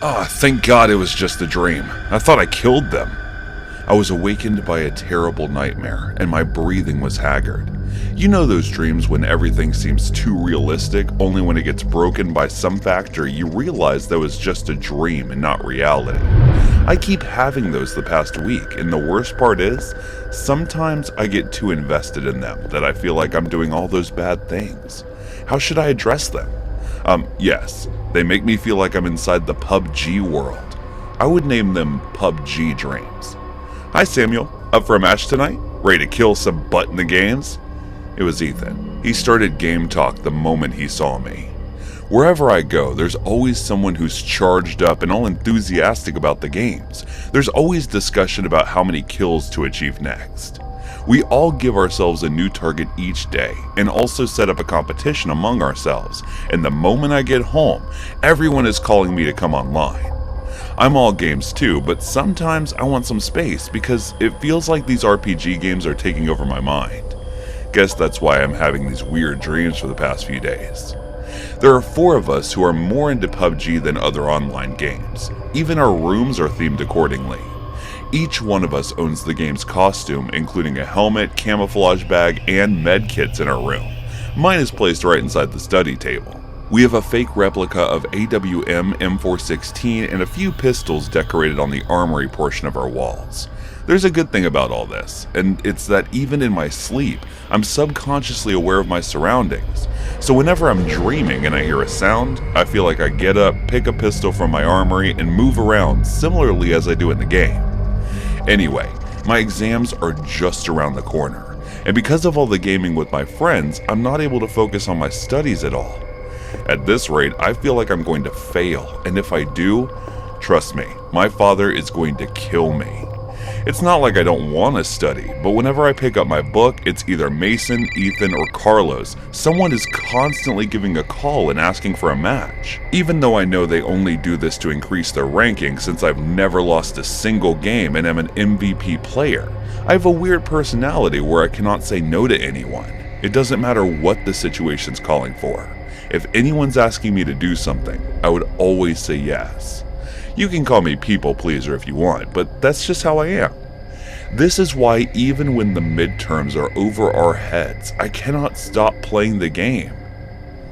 Ah, thank God it was just a dream. I thought I killed them. I was awakened by a terrible nightmare, and my breathing was haggard. You know those dreams when everything seems too realistic, only when it gets broken by some factor you realize that was just a dream and not reality. I keep having those the past week, and the worst part is, sometimes I get too invested in them that I feel like I'm doing all those bad things. How should I address them? Yes, they make me feel like I'm inside the PUBG world. I would name them PUBG dreams. Hi Samuel, up for a match tonight? Ready to kill some butt in the games? It was Ethan. He started game talk the moment he saw me. Wherever I go, there's always someone who's charged up and all enthusiastic about the games. There's always discussion about how many kills to achieve next. We all give ourselves a new target each day and also set up a competition among ourselves, and the moment I get home, everyone is calling me to come online. I'm all games too, but sometimes I want some space because it feels like these RPG games are taking over my mind. Guess that's why I'm having these weird dreams for the past few days. There are 4 of us who are more into PUBG than other online games. Even our rooms are themed accordingly. Each one of us owns the game's costume, including a helmet, camouflage bag, and medkits in our room. Mine is placed right inside the study table. We have a fake replica of AWM M416 and a few pistols decorated on the armory portion of our walls. There's a good thing about all this, and it's that even in my sleep, I'm subconsciously aware of my surroundings. So whenever I'm dreaming and I hear a sound, I feel like I get up, pick a pistol from my armory, and move around similarly as I do in the game. Anyway, my exams are just around the corner, and because of all the gaming with my friends, I'm not able to focus on my studies at all. At this rate, I feel like I'm going to fail, and if I do, trust me, my father is going to kill me. It's not like I don't want to study, but whenever I pick up my book, it's either Mason, Ethan, or Carlos. Someone is constantly giving a call and asking for a match. Even though I know they only do this to increase their ranking since I've never lost a single game and am an MVP player, I have a weird personality where I cannot say no to anyone. It doesn't matter what the situation's calling for. If anyone's asking me to do something, I would always say yes. You can call me people pleaser if you want, but that's just how I am. This is why even when the midterms are over our heads, I cannot stop playing the game.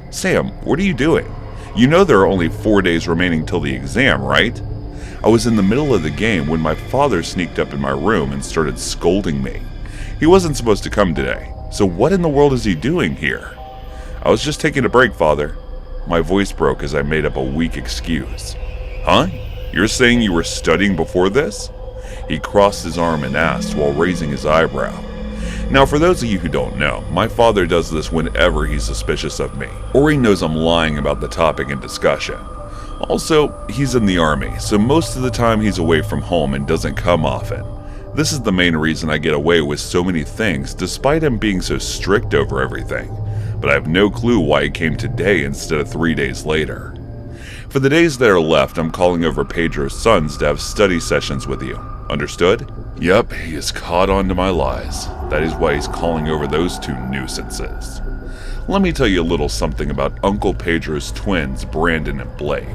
Sam, what are you doing? You know there are only 4 days remaining till the exam, right? I was in the middle of the game when my father sneaked up in my room and started scolding me. He wasn't supposed to come today, so what in the world is he doing here? I was just taking a break, Father. My voice broke as I made up a weak excuse. Huh? You're saying you were studying before this? He crossed his arm and asked while raising his eyebrow. Now, for those of you who don't know, my father does this whenever he's suspicious of me, or he knows I'm lying about the topic in discussion. Also, he's in the army, so most of the time he's away from home and doesn't come often. This is the main reason I get away with so many things despite him being so strict over everything. But I have no clue why he came today instead of 3 days later. For the days that are left, I'm calling over Pedro's sons to have study sessions with you. Understood? Yep, he has caught on to my lies. That is why he's calling over those 2 nuisances. Let me tell you a little something about Uncle Pedro's twins, Brandon and Blake.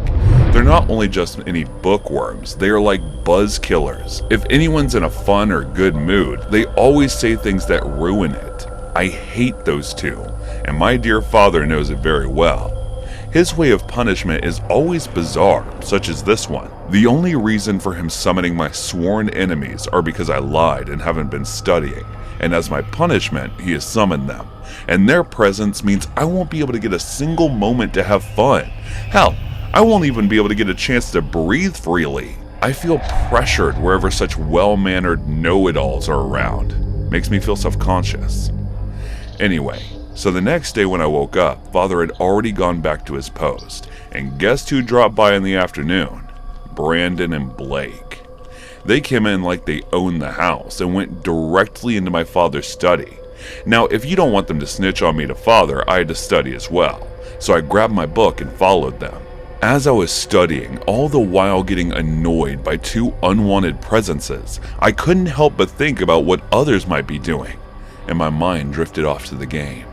They're not only just any bookworms, they are like buzz killers. If anyone's in a fun or good mood, they always say things that ruin it. I hate those 2, and my dear father knows it very well. His way of punishment is always bizarre, such as this one. The only reason for him summoning my sworn enemies are because I lied and haven't been studying, and as my punishment, he has summoned them. And their presence means I won't be able to get a single moment to have fun. Hell, I won't even be able to get a chance to breathe freely. I feel pressured wherever such well-mannered know-it-alls are around. Makes me feel self-conscious. Anyway, so the next day when I woke up, Father had already gone back to his post, and guess who dropped by in the afternoon? Brandon and Blake. They came in like they owned the house and went directly into my father's study. Now, if you don't want them to snitch on me to Father, I had to study as well, so I grabbed my book and followed them. As I was studying, all the while getting annoyed by 2 unwanted presences, I couldn't help but think about what others might be doing, and my mind drifted off to the game.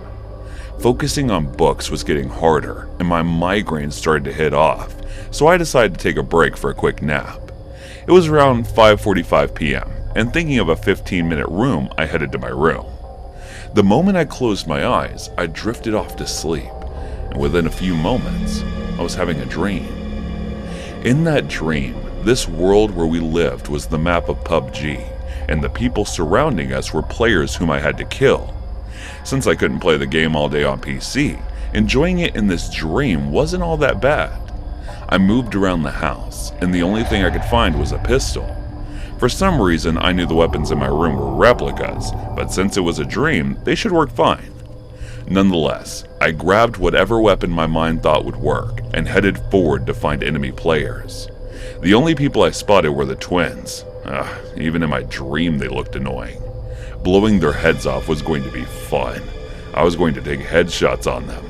Focusing on books was getting harder, and my migraines started to hit off, so I decided to take a break for a quick nap. It was around 5:45 p.m., and thinking of a 15-minute room, I headed to my room. The moment I closed my eyes, I drifted off to sleep, and within a few moments, I was having a dream. In that dream, this world where we lived was the map of PUBG, and the people surrounding us were players whom I had to kill. Since I couldn't play the game all day on PC, enjoying it in this dream wasn't all that bad. I moved around the house, and the only thing I could find was a pistol. For some reason, I knew the weapons in my room were replicas, but since it was a dream, they should work fine. Nonetheless, I grabbed whatever weapon my mind thought would work and headed forward to find enemy players. The only people I spotted were the twins. Even in my dream they looked annoying. Blowing their heads off was going to be fun. I was going to take headshots on them.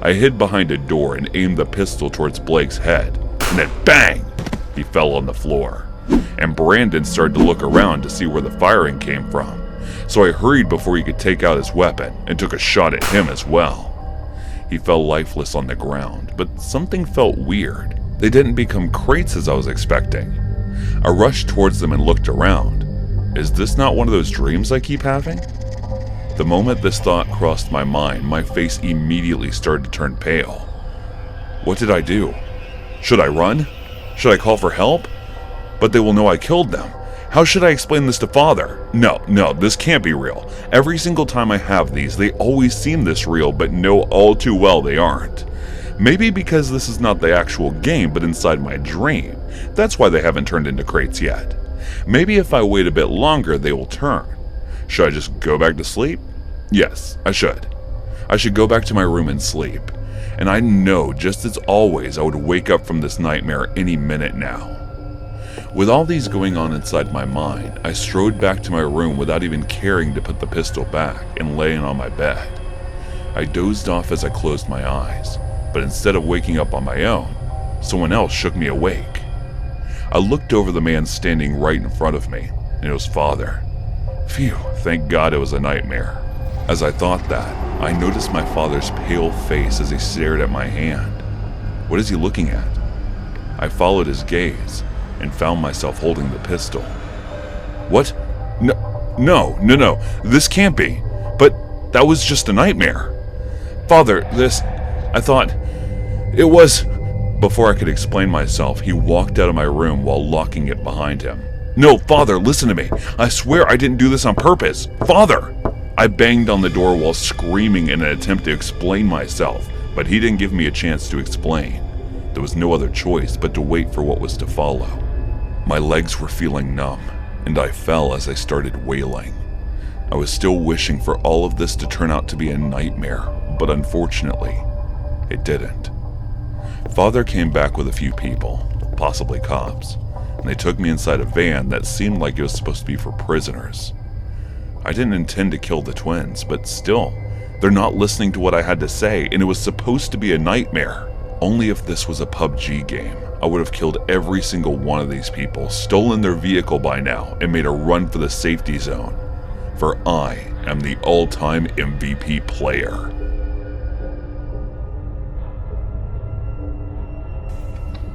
I hid behind a door and aimed the pistol towards Blake's head, and then bang! He fell on the floor. And Brandon started to look around to see where the firing came from, so I hurried before he could take out his weapon and took a shot at him as well. He fell lifeless on the ground, but something felt weird. They didn't become crates as I was expecting. I rushed towards them and looked around. Is this not one of those dreams I keep having? The moment this thought crossed my mind, my face immediately started to turn pale. What did I do? Should I run? Should I call for help? But they will know I killed them. How should I explain this to Father? No, this can't be real. Every single time I have these, they always seem this real, but know all too well they aren't. Maybe because this is not the actual game, but inside my dream. That's why they haven't turned into crates yet. Maybe if I wait a bit longer, they will turn. Should I just go back to sleep? Yes, I should. I should go back to my room and sleep. And I know, just as always, I would wake up from this nightmare any minute now. With all these going on inside my mind, I strode back to my room without even caring to put the pistol back and laying on my bed. I dozed off as I closed my eyes, but instead of waking up on my own, someone else shook me awake. I looked over the man standing right in front of me, and it was Father. Phew, thank God it was a nightmare. As I thought that, I noticed my father's pale face as he stared at my hand. What is he looking at? I followed his gaze and found myself holding the pistol. What? No, this can't be. But that was just a nightmare. Father, I thought, it was... Before I could explain myself, he walked out of my room while locking it behind him. No, Father, listen to me. I swear I didn't do this on purpose. Father! I banged on the door while screaming in an attempt to explain myself, but he didn't give me a chance to explain. There was no other choice but to wait for what was to follow. My legs were feeling numb, and I fell as I started wailing. I was still wishing for all of this to turn out to be a nightmare, but unfortunately, it didn't. Father came back with a few people, possibly cops, and they took me inside a van that seemed like it was supposed to be for prisoners. I didn't intend to kill the twins, but still, they're not listening to what I had to say, and it was supposed to be a nightmare. Only if this was a PUBG game, I would have killed every single one of these people, stolen their vehicle by now, and made a run for the safety zone. For I am the all-time MVP player.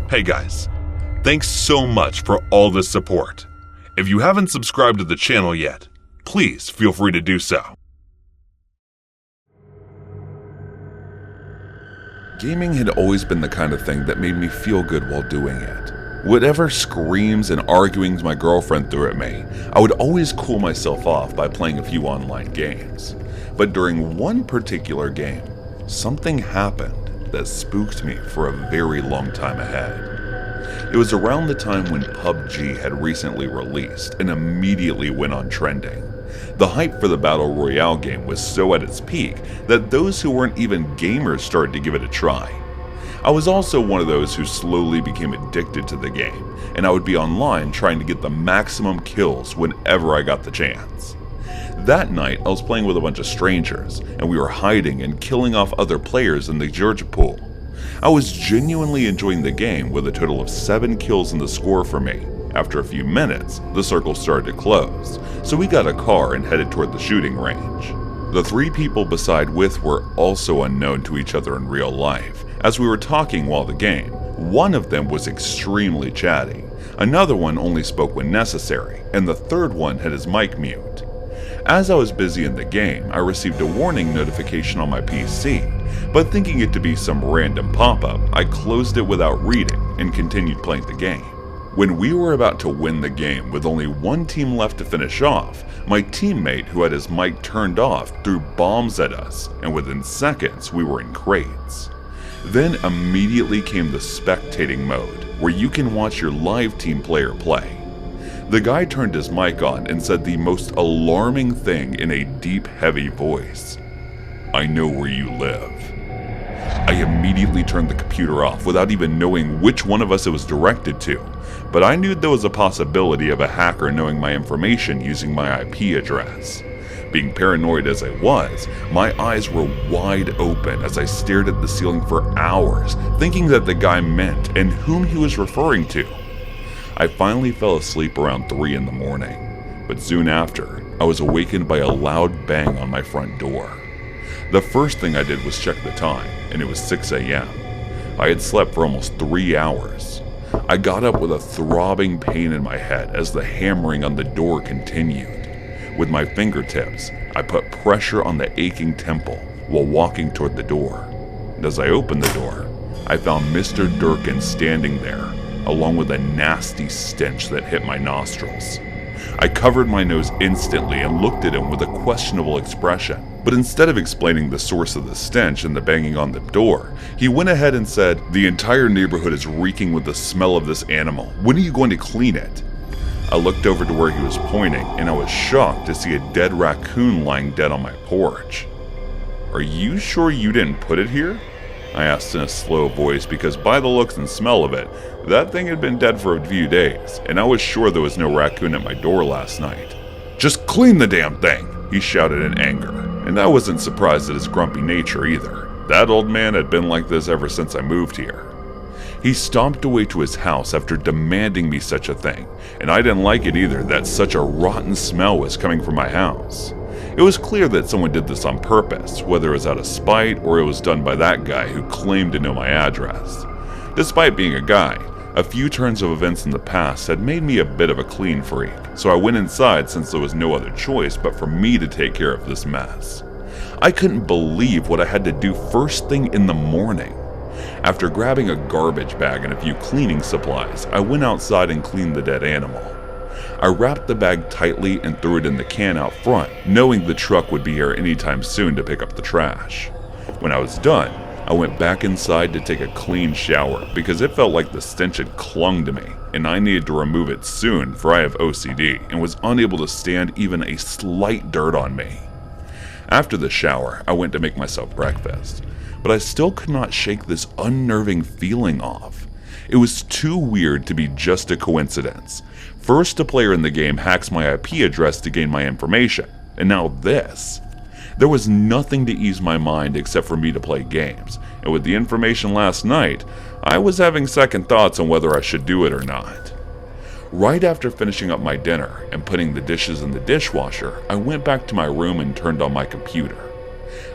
Hey guys, thanks so much for all the support. If you haven't subscribed to the channel yet, please feel free to do so. Gaming had always been the kind of thing that made me feel good while doing it. Whatever screams and arguings my girlfriend threw at me, I would always cool myself off by playing a few online games. But during one particular game, something happened that spooked me for a very long time ahead. It was around the time when PUBG had recently released and immediately went on trending. The hype for the Battle Royale game was so at its peak that those who weren't even gamers started to give it a try. I was also one of those who slowly became addicted to the game, and I would be online trying to get the maximum kills whenever I got the chance. That night, I was playing with a bunch of strangers, and we were hiding and killing off other players in the Georgia pool. I was genuinely enjoying the game with a total of 7 kills in the score for me. After a few minutes, the circle started to close, so we got a car and headed toward the shooting range. The three people beside with were also unknown to each other in real life, as we were talking while the game. One of them was extremely chatty, another one only spoke when necessary, and the third one had his mic mute. As I was busy in the game, I received a warning notification on my PC, but thinking it to be some random pop-up, I closed it without reading and continued playing the game. When we were about to win the game with only one team left to finish off, my teammate who had his mic turned off threw bombs at us, and within seconds we were in crates. Then immediately came the spectating mode, where you can watch your live team player play. The guy turned his mic on and said the most alarming thing in a deep, heavy voice. "I know where you live." I immediately turned the computer off without even knowing which one of us it was directed to, but I knew there was a possibility of a hacker knowing my information using my IP address. Being paranoid as I was, my eyes were wide open as I stared at the ceiling for hours, thinking that the guy meant and whom he was referring to. I finally fell asleep around 3 in the morning, but soon after, I was awakened by a loud bang on my front door. The first thing I did was check the time, and it was 6 a.m. I had slept for almost 3 hours. I got up with a throbbing pain in my head as the hammering on the door continued. With my fingertips, I put pressure on the aching temple while walking toward the door. And as I opened the door, I found Mr. Durkin standing there, along with a nasty stench that hit my nostrils. I covered my nose instantly and looked at him with a questionable expression, but instead of explaining the source of the stench and the banging on the door, he went ahead and said, "The entire neighborhood is reeking with the smell of this animal. When are you going to clean it?" I looked over to where he was pointing, and I was shocked to see a dead raccoon lying dead on my porch. "Are you sure you didn't put it here?" I asked in a slow voice because by the looks and smell of it, that thing had been dead for a few days, and I was sure there was no raccoon at my door last night. "Just clean the damn thing!" he shouted in anger, and I wasn't surprised at his grumpy nature either. That old man had been like this ever since I moved here. He stomped away to his house after demanding me such a thing, and I didn't like it either that such a rotten smell was coming from my house. It was clear that someone did this on purpose, whether it was out of spite or it was done by that guy who claimed to know my address. Despite being a guy, a few turns of events in the past had made me a bit of a clean freak, so I went inside since there was no other choice but for me to take care of this mess. I couldn't believe what I had to do first thing in the morning. After grabbing a garbage bag and a few cleaning supplies, I went outside and cleaned the dead animal. I wrapped the bag tightly and threw it in the can out front, knowing the truck would be here anytime soon to pick up the trash. When I was done, I went back inside to take a clean shower because it felt like the stench had clung to me, and I needed to remove it soon for I have OCD and was unable to stand even a slight dirt on me. After the shower, I went to make myself breakfast, but I still could not shake this unnerving feeling off. It was too weird to be just a coincidence. First, a player in the game hacks my IP address to gain my information, and now this. There was nothing to ease my mind except for me to play games, and with the information last night, I was having second thoughts on whether I should do it or not. Right after finishing up my dinner and putting the dishes in the dishwasher, I went back to my room and turned on my computer.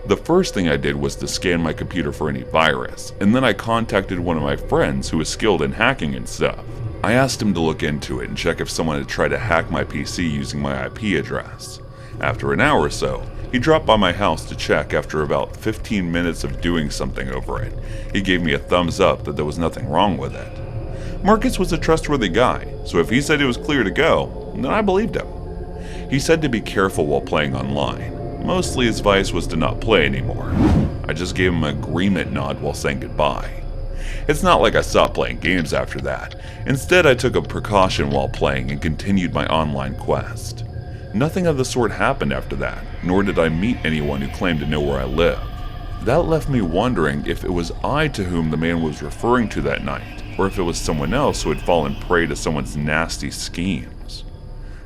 The first thing I did was to scan my computer for any virus, and then I contacted one of my friends who was skilled in hacking and stuff. I asked him to look into it and check if someone had tried to hack my PC using my IP address. After an hour or so, he dropped by my house to check after about 15 minutes of doing something over it. He gave me a thumbs up that there was nothing wrong with it. Marcus was a trustworthy guy, so if he said it was clear to go, then I believed him. He said to be careful while playing online. Mostly his advice was to not play anymore. I just gave him an agreement nod while saying goodbye. It's not like I stopped playing games after that. Instead, I took a precaution while playing and continued my online quest. Nothing of the sort happened after that, nor did I meet anyone who claimed to know where I live. That left me wondering if it was I to whom the man was referring to that night, or if it was someone else who had fallen prey to someone's nasty schemes.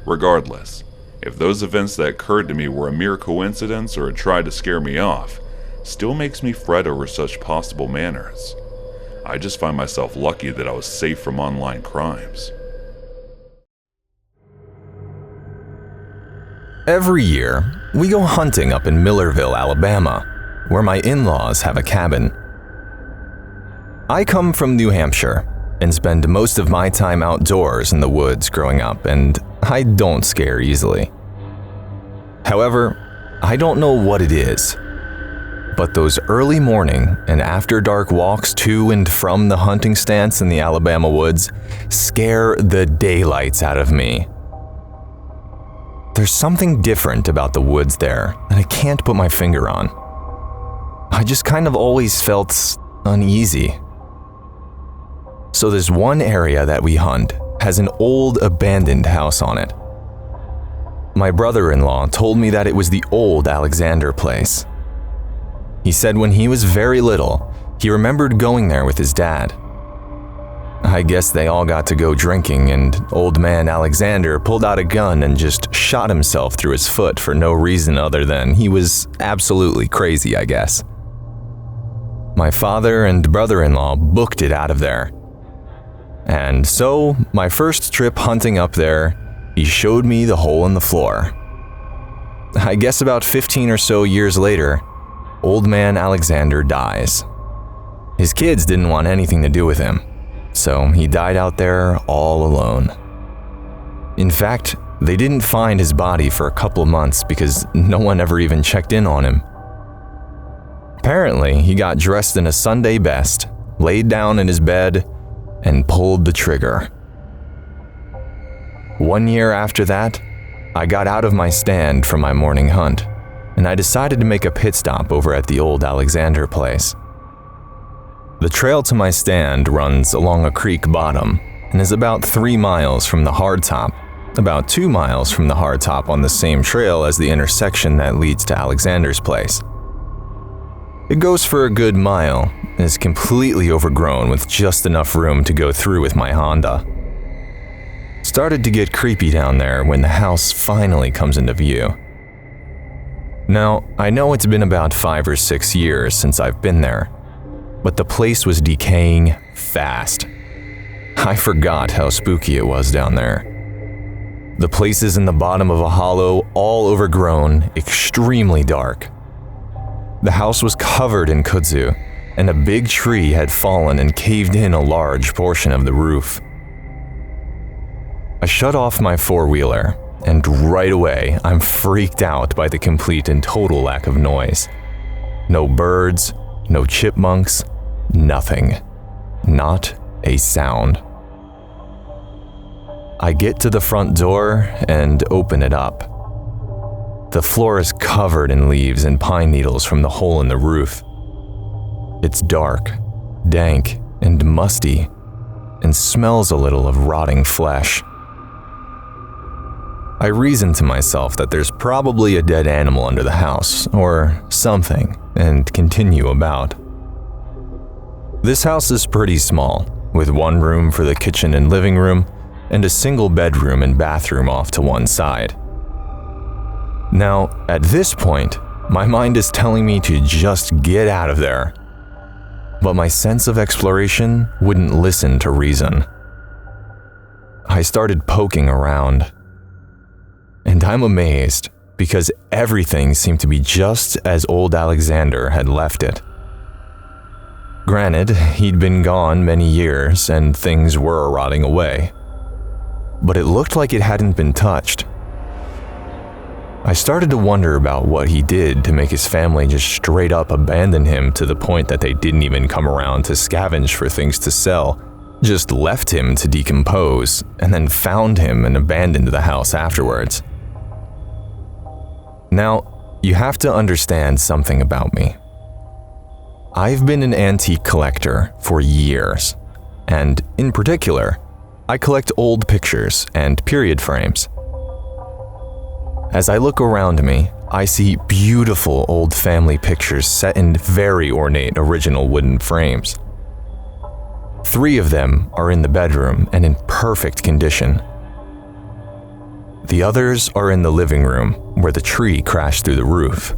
Regardless, if those events that occurred to me were a mere coincidence or a try to scare me off, still makes me fret over such possible manners. I just find myself lucky that I was safe from online crimes. Every year, we go hunting up in Millerville, Alabama, where my in-laws have a cabin. I come from New Hampshire and spend most of my time outdoors in the woods growing up, and I don't scare easily. However, I don't know what it is, but those early morning and after dark walks to and from the hunting stance in the Alabama woods scare the daylights out of me. There's something different about the woods there that I can't put my finger on. I just kind of always felt uneasy. So this one area that we hunt has an old abandoned house on it. My brother-in-law told me that it was the old Alexander place. He said when he was very little, he remembered going there with his dad. I guess they all got to go drinking, and old man Alexander pulled out a gun and just shot himself through his foot for no reason other than he was absolutely crazy, I guess. My father and brother-in-law booked it out of there. And so, my first trip hunting up there, he showed me the hole in the floor. I guess about 15 or so years later, old man Alexander dies. His kids didn't want anything to do with him, so he died out there all alone. In fact, they didn't find his body for a couple of months because no one ever even checked in on him. Apparently, he got dressed in a Sunday best, laid down in his bed, and pulled the trigger. 1 year after that, I got out of my stand from my morning hunt, and I decided to make a pit stop over at the old Alexander place. The trail to my stand runs along a creek bottom and is about 3 miles from the hardtop, about 2 miles from the hardtop on the same trail as the intersection that leads to Alexander's place. It goes for a good mile and is completely overgrown with just enough room to go through with my Honda. Started to get creepy down there when the house finally comes into view. Now, I know it's been about 5 or 6 years since I've been there, but the place was decaying fast. I forgot how spooky it was down there. The place is in the bottom of a hollow, all overgrown, extremely dark. The house was covered in kudzu, and a big tree had fallen and caved in a large portion of the roof. I shut off my four-wheeler, and right away I'm freaked out by the complete and total lack of noise. No birds, no chipmunks, nothing. Not a sound. I get to the front door and open it up. The floor is covered in leaves and pine needles from the hole in the roof. It's dark, dank, and musty, and smells a little of rotting flesh. I reason to myself that there's probably a dead animal under the house, or something, and continue about. This house is pretty small, with one room for the kitchen and living room, and a single bedroom and bathroom off to one side. Now, at this point, my mind is telling me to just get out of there. But my sense of exploration wouldn't listen to reason. I started poking around. And I'm amazed because everything seemed to be just as old Alexander had left it. Granted, he'd been gone many years and things were rotting away, but it looked like it hadn't been touched. I started to wonder about what he did to make his family just straight up abandon him to the point that they didn't even come around to scavenge for things to sell, just left him to decompose, and then found him and abandoned the house afterwards. Now, you have to understand something about me. I've been an antique collector for years, and in particular, I collect old pictures and period frames. As I look around me, I see beautiful old family pictures set in very ornate original wooden frames. 3 of them are in the bedroom and in perfect condition. The others are in the living room, where the tree crashed through the roof.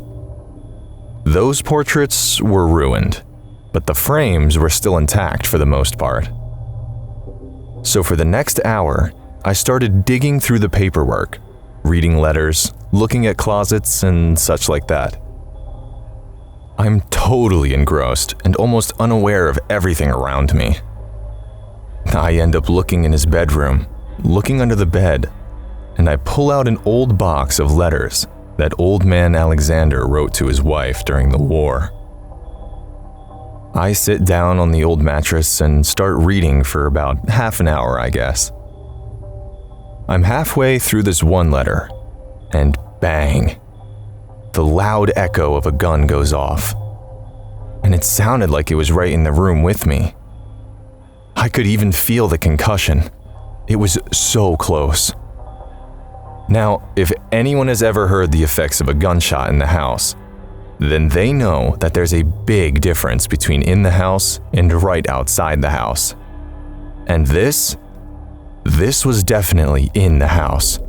Those portraits were ruined, but the frames were still intact for the most part. So for the next hour, I started digging through the paperwork, reading letters, looking at closets, and such like that. I'm totally engrossed and almost unaware of everything around me. I end up looking in his bedroom, looking under the bed, and I pull out an old box of letters that old man Alexander wrote to his wife during the war. I sit down on the old mattress and start reading for about half an hour, I guess. I'm halfway through this one letter, and bang, the loud echo of a gun goes off. And it sounded like it was right in the room with me. I could even feel the concussion. It was so close. Now, if anyone has ever heard the effects of a gunshot in the house, then they know that there's a big difference between in the house and right outside the house. And this was definitely in the house.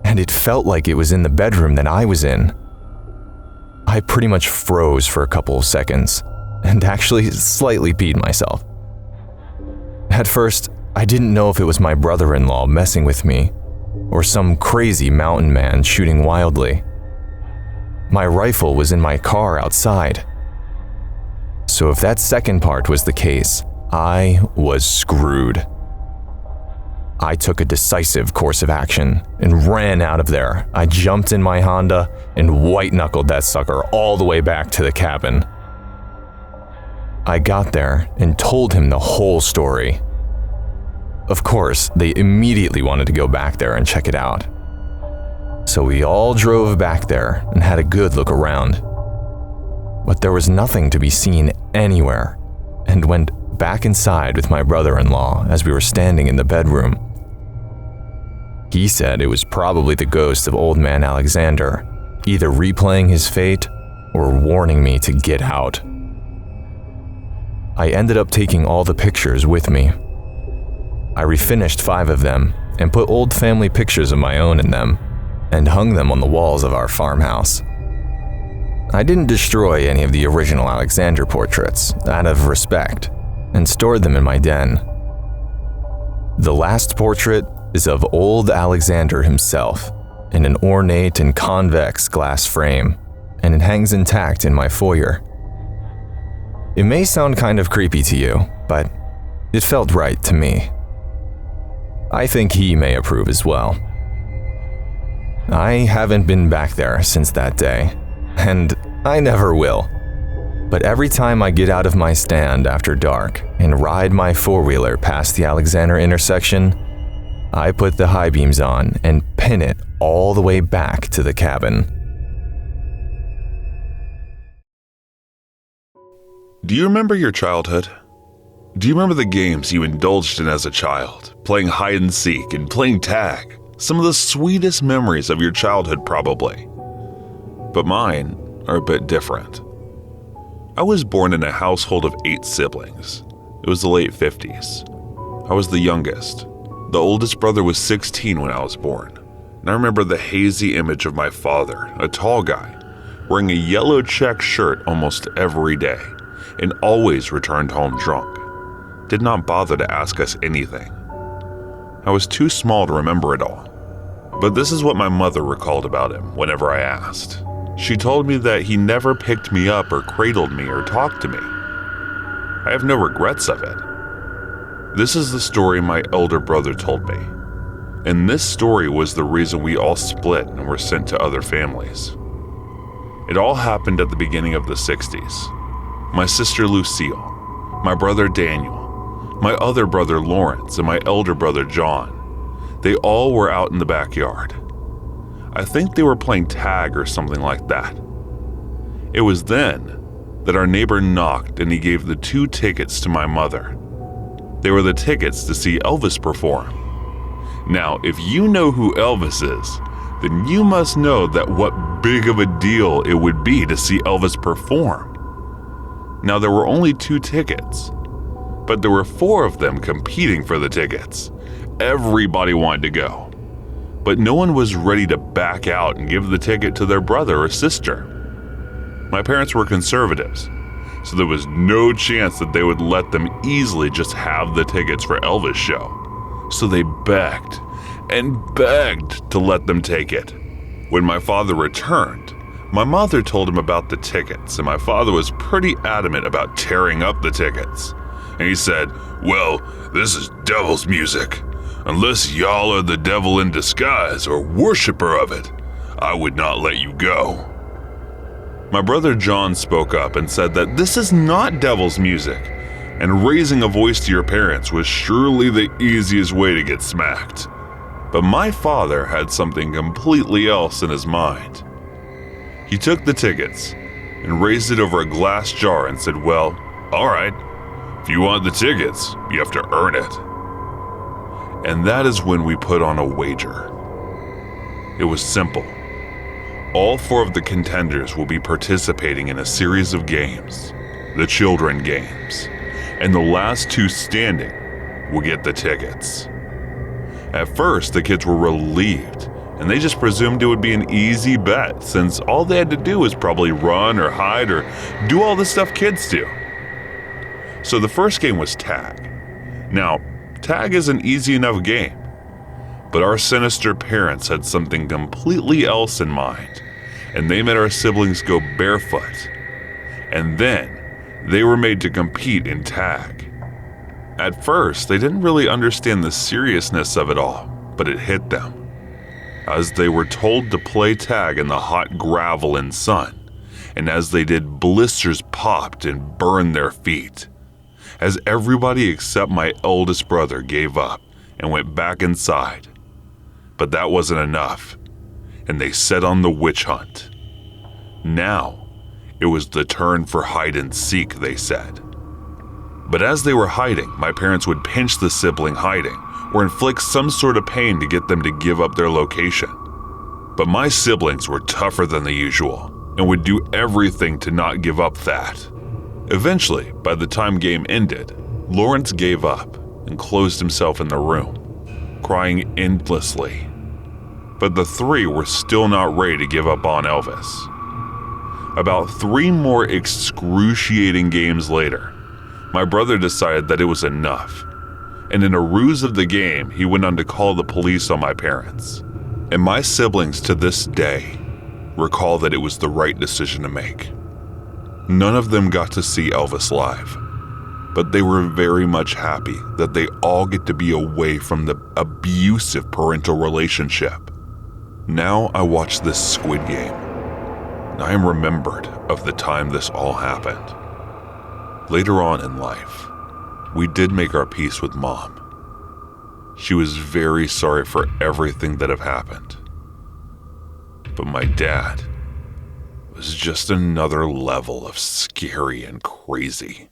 And it felt like it was in the bedroom that I was in. I pretty much froze for a couple of seconds, and actually slightly peed myself. At first, I didn't know if it was my brother-in-law messing with me, or some crazy mountain man shooting wildly. My rifle was in my car outside. So if that second part was the case, I was screwed. I took a decisive course of action and ran out of there. I jumped in my Honda and white-knuckled that sucker all the way back to the cabin. I got there and told him the whole story. Of course, they immediately wanted to go back there and check it out. So we all drove back there and had a good look around. But there was nothing to be seen anywhere, and went back inside with my brother-in-law as we were standing in the bedroom. He said it was probably the ghost of old man Alexander, either replaying his fate or warning me to get out. I ended up taking all the pictures with me. I refinished 5 of them and put old family pictures of my own in them and hung them on the walls of our farmhouse. I didn't destroy any of the original Alexander portraits out of respect and stored them in my den. The last portrait is of old Alexander himself in an ornate and convex glass frame, and it hangs intact in my foyer. It may sound kind of creepy to you, but it felt right to me. I think he may approve as well. I haven't been back there since that day, and I never will. But every time I get out of my stand after dark and ride my four-wheeler past the Alexander intersection, I put the high beams on and pin it all the way back to the cabin. Do you remember your childhood? Do you remember the games you indulged in as a child, playing hide and seek and playing tag? Some of the sweetest memories of your childhood, probably. But mine are a bit different. I was born in a household of 8 siblings. It was the late 50s. I was the youngest. The oldest brother was 16 when I was born, and I remember the hazy image of my father, a tall guy, wearing a yellow check shirt almost every day, and always returned home drunk. Did not bother to ask us anything. I was too small to remember it all. But this is what my mother recalled about him whenever I asked. She told me that he never picked me up or cradled me or talked to me. I have no regrets of it. This is the story my elder brother told me. And this story was the reason we all split and were sent to other families. It all happened at the beginning of the 60s. My sister Lucille, my brother Daniel, my other brother Lawrence, and my elder brother John, they all were out in the backyard. I think they were playing tag or something like that. It was then that our neighbor knocked and he gave the 2 tickets to my mother. They were the tickets to see Elvis perform. Now, if you know who Elvis is, then you must know that what big of a deal it would be to see Elvis perform. Now, there were only 2 tickets, but there were 4 of them competing for the tickets. Everybody wanted to go, but no one was ready to back out and give the ticket to their brother or sister. My parents were conservatives, so there was no chance that they would let them easily just have the tickets for Elvis' show. So they begged and begged to let them take it. When my father returned, my mother told him about the tickets, and my father was pretty adamant about tearing up the tickets. And he said, "Well, this is devil's music. Unless y'all are the devil in disguise or worshiper of it, I would not let you go." My brother John spoke up and said that this is not devil's music, and raising a voice to your parents was surely the easiest way to get smacked. But my father had something completely else in his mind. He took the tickets and raised it over a glass jar and said, "Well, all right, if you want the tickets, you have to earn it." And that is when we put on a wager. It was simple. All 4 of the contenders will be participating in a series of games, the children games, and the last 2 standing will get the tickets. At first, the kids were relieved, and they just presumed it would be an easy bet since all they had to do was probably run or hide or do all the stuff kids do. So the first game was tag. Now, tag is an easy enough game, but our sinister parents had something completely else in mind, and they made our siblings go barefoot. And then they were made to compete in tag. At first, they didn't really understand the seriousness of it all, but it hit them. As they were told to play tag in the hot gravel and sun, and as they did, blisters popped and burned their feet. As everybody except my eldest brother gave up and went back inside. But that wasn't enough, and they set on the witch hunt. Now, it was the turn for hide and seek, they said. But as they were hiding, my parents would pinch the sibling hiding or inflict some sort of pain to get them to give up their location. But my siblings were tougher than the usual and would do everything to not give up that. Eventually, by the time game ended, Lawrence gave up and closed himself in the room, crying endlessly. But the 3 were still not ready to give up on Elvis. About 3 more excruciating games later, my brother decided that it was enough, and in a ruse of the game, he went on to call the police on my parents. And my siblings to this day recall that it was the right decision to make. None of them got to see Elvis live, but they were very much happy that they all get to be away from the abusive parental relationship. Now I watch this Squid Game, and I am remembered of the time this all happened. Later on in life, we did make our peace with Mom. She was very sorry for everything that had happened. But my dad was just another level of scary and crazy.